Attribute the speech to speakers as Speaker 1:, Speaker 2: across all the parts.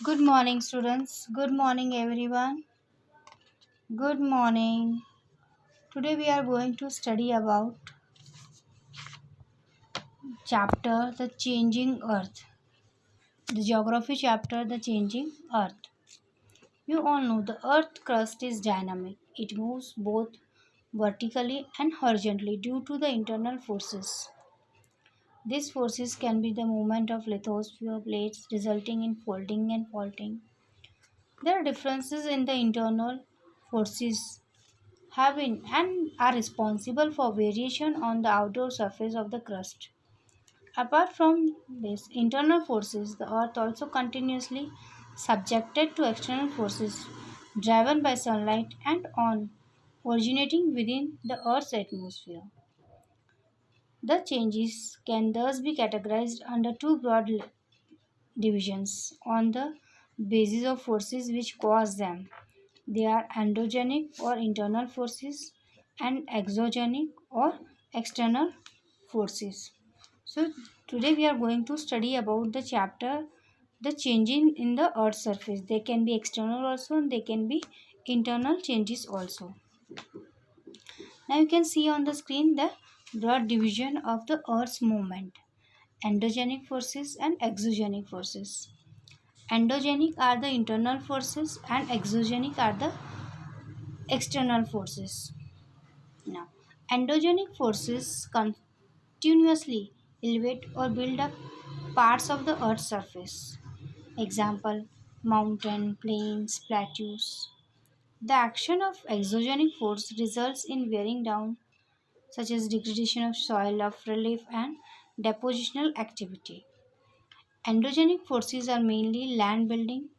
Speaker 1: Good morning, students. Good morning, everyone. Good morning. Today we are going to study about chapter The Changing Earth. The geography chapter The Changing Earth. You all know the earth crust is dynamic. It moves both vertically and horizontally due to the internal forces. These forces can be the movement of lithosphere plates resulting in folding and faulting. There are differences in the internal forces have been and are responsible for variation on the outer surface of the crust. Apart from these internal forces, the earth also continuously subjected to external forces driven by sunlight and on originating within the earth's atmosphere. The changes can thus be categorized under two broad divisions on the basis of forces which cause them. They are endogenic or internal forces and exogenic or external forces. So today we are going to study about the chapter the changing in the earth surface. They can be external also and they can be internal changes also. Now you can see on the screen the broad division of the earth's movement. Endogenic forces and exogenic forces. Endogenic are the internal forces and exogenic are the external forces. Now, endogenic forces continuously elevate or build up parts of the Earth's surface. Example: mountain, plains, plateaus. The action of exogenic force results in wearing down, such as degradation of soil, of relief, and depositional activity. Endogenic forces are mainly land building,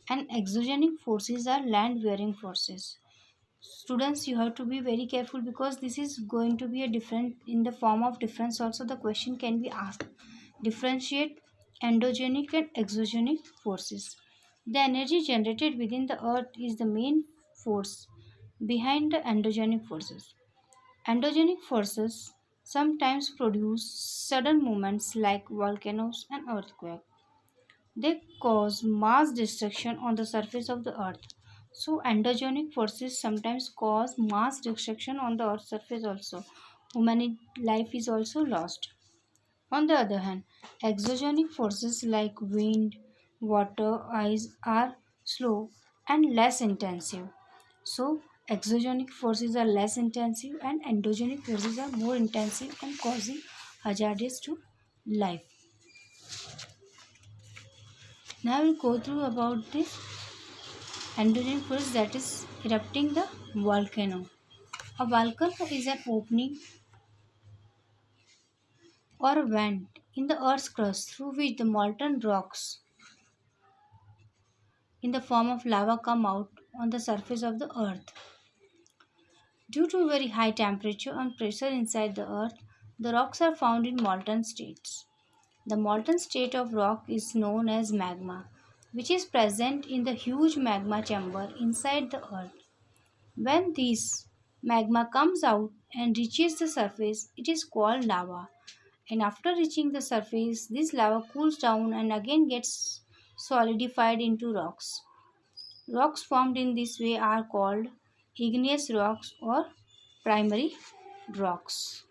Speaker 1: and exogenic forces are land wearing forces. Students, you have to be very careful because this is going to be a different in the form of difference. Also, the question can be asked: differentiate endogenic and exogenic forces. The energy generated within the earth is the main force behind the endogenic forces. Endogenic forces sometimes produce sudden movements like volcanoes and earthquakes. They cause mass destruction on the surface of the earth. So, endogenic forces sometimes cause mass destruction on the earth's surface also. Human life is also lost. On the other hand, exogenic forces like wind, water, ice are slow and less intensive. So, exogenic forces are less intensive and endogenic forces are more intensive and causing hazardous to life. Now we'll go through about this endogenic force, that is erupting the volcano. A volcano is an opening or a vent in the earth's crust through which the molten rocks in the form of lava come out on the surface of the earth. Due to very high temperature and pressure inside the earth, the rocks are found in molten states. The molten state of rock is known as magma, which is present in the huge magma chamber inside the earth. When this magma comes out and reaches the surface, it is called lava. And after reaching the surface, this lava cools down and again gets solidified into rocks. Rocks formed in this way are called igneous rocks or primary rocks.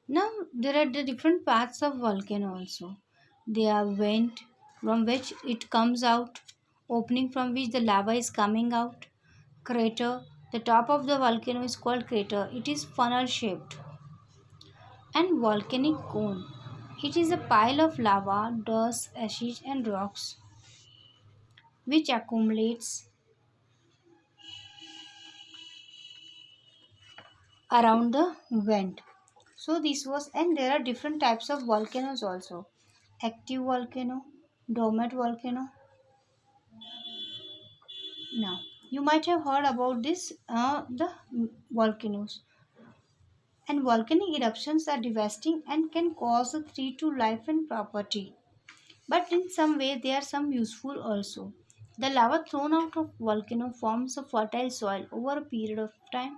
Speaker 1: Now there are the different paths of volcano also. They are vent from which it comes out, opening from which the lava is coming out. Crater, the top of the volcano is called crater. It is funnel shaped. And volcanic cone. It is a pile of lava, dust, ashes and rocks which accumulates around the vent. So this was, and there are different types of volcanoes also. Active volcano, dormant volcano. Now, you might have heard about this, the volcanoes. And volcanic eruptions are devastating and can cause a threat to life and property. But in some way, they are some useful also. The lava thrown out of volcano forms a fertile soil over a period of time.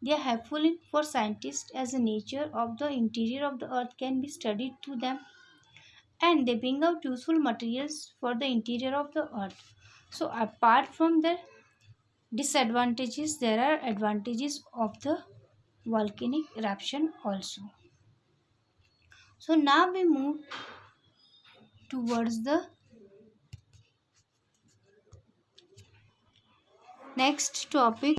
Speaker 1: They are helpful for scientists as the nature of the interior of the earth can be studied through them. and they bring out useful materials for the interior of the earth. So apart from the disadvantages, there are advantages of the volcanic eruption also. So now we move towards the next topic.